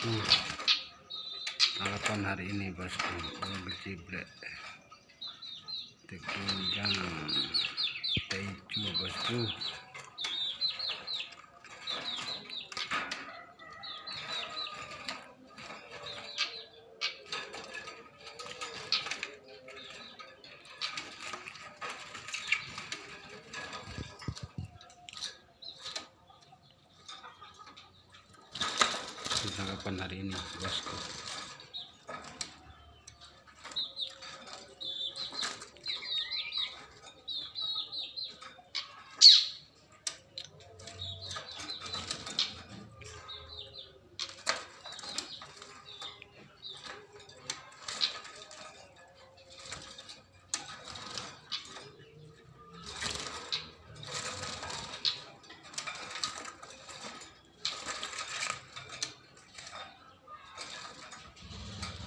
Tanggapan hari ini bosku, fleksibel tunjang taichu bosku. Tanggapan hari ini bosku.